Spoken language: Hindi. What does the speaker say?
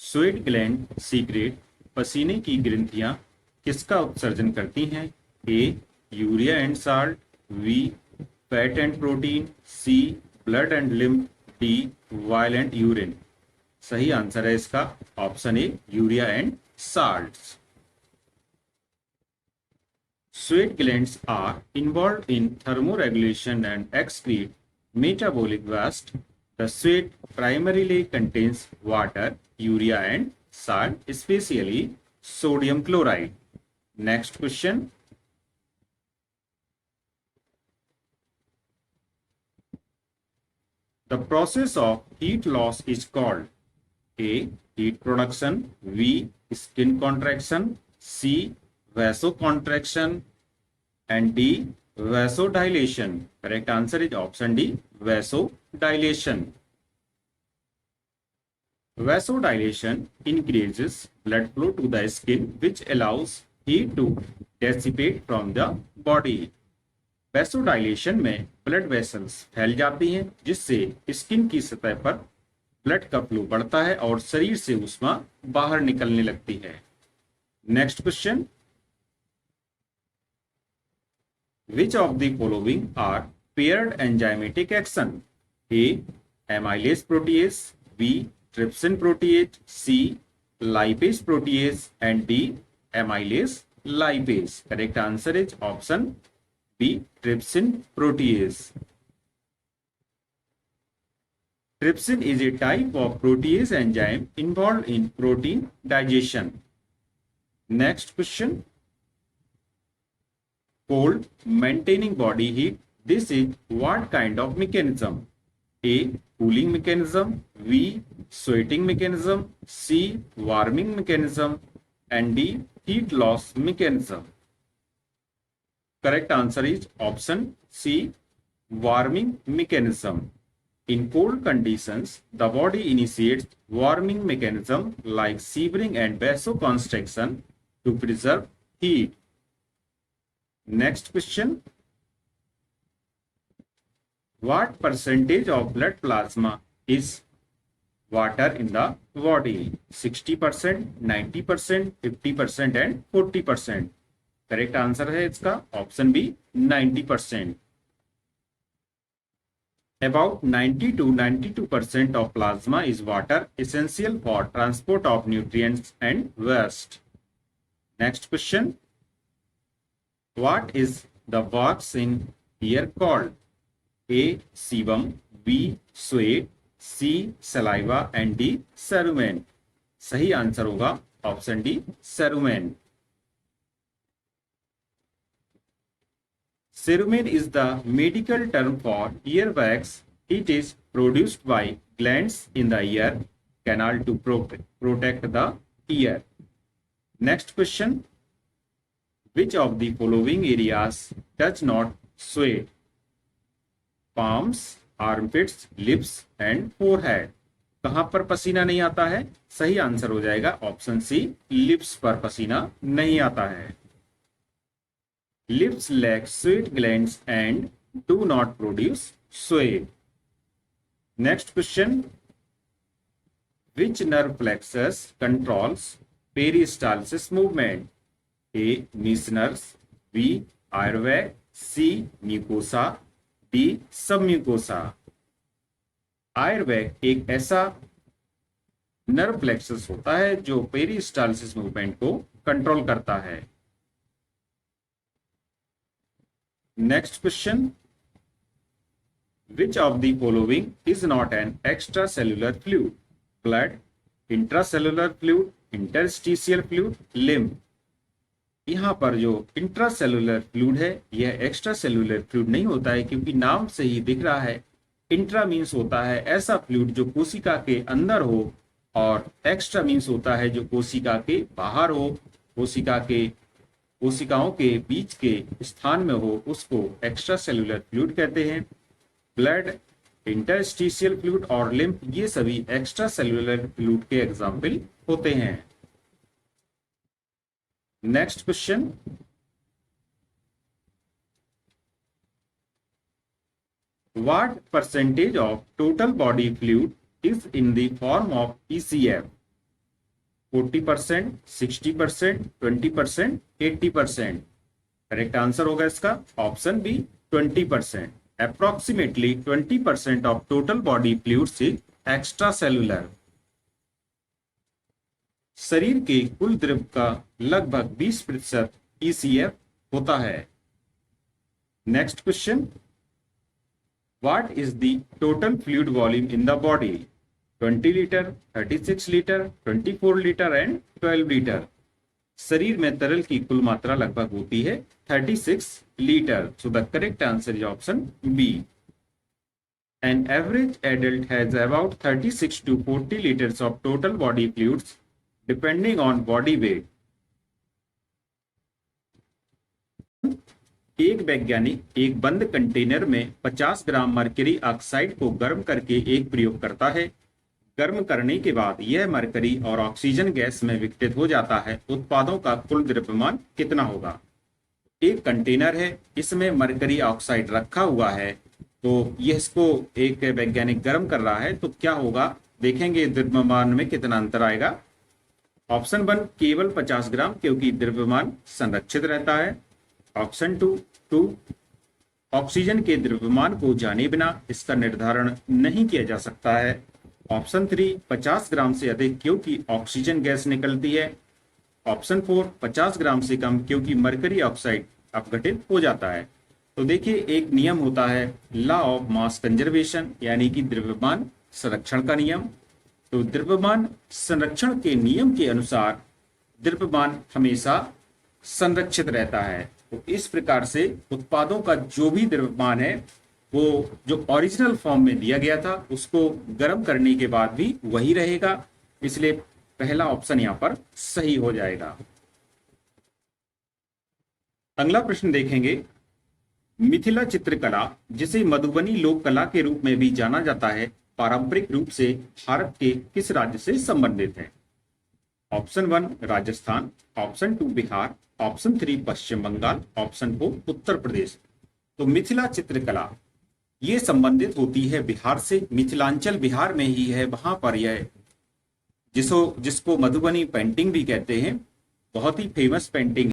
स्वेट ग्लैंड सीक्रेट पसीने की ग्रंथियां किसका उत्सर्जन करती हैं? A urea and salt, B fat and protein, C blood and lymph, D violent urine. सही आंसर है इसका option A urea and salts. Sweat glands are involved in thermoregulation and excrete metabolic waste. The sweat primarily contains water, urea and salt, especially sodium chloride. Next question. The process of heat loss is called A. Heat production, B. Skin contraction, C. Vasocontraction, and D. Vasodilation. Correct answer is option D. Vasodilation. Vasodilation increases blood flow to the skin, which allows heat to dissipate from the body. Vasodilation में ब्लड वेसल्स फैल जाती हैं, जिससे स्किन की सतह पर ब्लड का फ्लो बढ़ता है और शरीर से ऊष्मा बाहर निकलने लगती है। Next question. Which of the following are paired enzymatic action? A. Amylase protease, B. Trypsin protease, C. Lipase protease, and D. Amylase lipase. Correct answer is option B. Trypsin protease. Trypsin is a type of protease enzyme involved in protein digestion. Next question. Cold maintaining body heat. This is what kind of mechanism? A. Cooling mechanism, B. Sweating mechanism, C. Warming mechanism, and D. Heat loss mechanism. Correct answer is option C. Warming mechanism. In cold conditions, the body initiates warming mechanism like shivering and vasoconstriction to preserve heat. Next question. What percentage of blood plasma is water in the body? 60%, 90%, 50% and 40%. Correct answer है इसका option B 90%. About 90 to 92% of plasma is water, essential for transport of nutrients and waste. Next question. What is the wax in ear called? A. Sebum, B. Sweat, C. Saliva, and D. Cerumen. सही आंसर होगा option D cerumen. Cerumen is the medical term for earwax. It is produced by glands in the ear canal to protect the ear. Next question. Which of the following areas does not sweat? Palms, armpits, lips and forehead. कहां पर पसीना नहीं आता है? सही आंसर हो जाएगा ऑप्शन सी लिप्स पर पसीना नहीं आता है। Lips lack sweat glands and do not produce sweat. Next question. Which nerve plexus controls peristalsis movement? A. Meniscus, B. Airway, C. Mucosa, D. Submucosa. आयरवैग एक ऐसा नर्व प्लेक्सस होता है जो पेरिस्टालसिस मूवमेंट को कंट्रोल करता है। Next question. Which of the following is not an extracellular fluid? Blood, intracellular fluid, interstitial fluid, lymph. यहां पर जो इंट्रासेल्युलर फ्लूइड है यह एक्स्ट्रासेल्युलर फ्लूइड नहीं होता है, क्योंकि नाम से ही दिख रहा है। इंट्रा मीन्स होता है ऐसा फ्लूइड जो कोशिका के अंदर हो, और एक्स्ट्रा मीन्स होता है जो कोशिका के बाहर हो, कोशिकाओं के बीच के स्थान में हो, उसको एक्स्ट्रा सेल्युलर फ्लूइड कहते हैं। ब्लड, इंटरस्टिशियल फ्लूइड और लिम्फ ये सभी एक्स्ट्रा सेल्युलर फ्लूइड के एग्जाम्पल होते हैं। Next question. What percentage of total body fluid is in the form of ECF? 40%, 60%, 20%, 80%। Correct answer होगा इसका option B 20%। Approximately 20% of total body fluids is extracellular. शरीर के कुल द्रव का लगभग 20% ECF होता है। Next question, what is the total fluid volume in the body? 20 litre, 36 litre, 24 litre and 12 litre. शरीर में तरल की कुल मात्रा लगभग होती है 36 litre. So the correct answer is option B. An average adult has about 36 to 40 liters of total body fluids depending on body weight. एक वैज्ञानिक एक बंद कंटेनर में 50 ग्राम मरकरी ऑक्साइड को गर्म करके एक प्रयोग करता है। गर्म करने के बाद यह मरकरी और ऑक्सीजन गैस में विघटित हो जाता है। उत्पादों का कुल द्रव्यमान कितना होगा? एक कंटेनर है, इसमें मरकरी ऑक्साइड रखा हुआ है, तो ये इसको एक वैज्ञानिक गर्म कर रहा है, तो क्या होगा देखेंगे द्रव्यमान में कितना अंतर आएगा। ऑप्शन 1 केवल 50 ग्राम, क्योंकि द्रव्यमान संरक्षित रहता है। ऑप्शन 2 ऑक्सीजन के द्रव्यमान को जाने बिना इसका निर्धारण नहीं किया जा सकता है। ऑप्शन 3 50 ग्राम से अधिक, क्योंकि ऑक्सीजन गैस निकलती है। ऑप्शन 4 50 ग्राम से कम, क्योंकि मरकरी ऑक्साइड अपघटित हो जाता है। तो देखिए एक नियम होता है लॉ ऑफ मास कंजर्वेशन, यानी कि द्रव्यमान संरक्षण का नियम। तो द्रव्यमान संरक्षण के नियम के अनुसार द्रव्यमान हमेशा संरक्षित रहता है। तो इस प्रकार से उत्पादों का जो भी द्रव्यमान है वो जो ओरिजिनल फॉर्म में दिया गया था उसको गर्म करने के बाद भी वही रहेगा, इसलिए पहला ऑप्शन यहां पर सही हो जाएगा। अगला प्रश्न देखेंगे, मिथिला चित्रकला, जिसे मधुबनी लोक कला के रूप में भी जाना जाता है, पारंपरिक रूप से भारत के किस राज्य से संबंधित है? Option 1 Rajasthan, option 2 Bihar, option 3 पश्चिम बंगाल, ऑप्शन 4 उत्तर प्रदेश। तो मिथिला चित्रकला ये संबंधित होती है बिहार से। मिथिलांचल बिहार में ही है, वहां पर यह जिसको मधुबनी पेंटिंग भी कहते हैं, बहुत ही फेमस पेंटिंग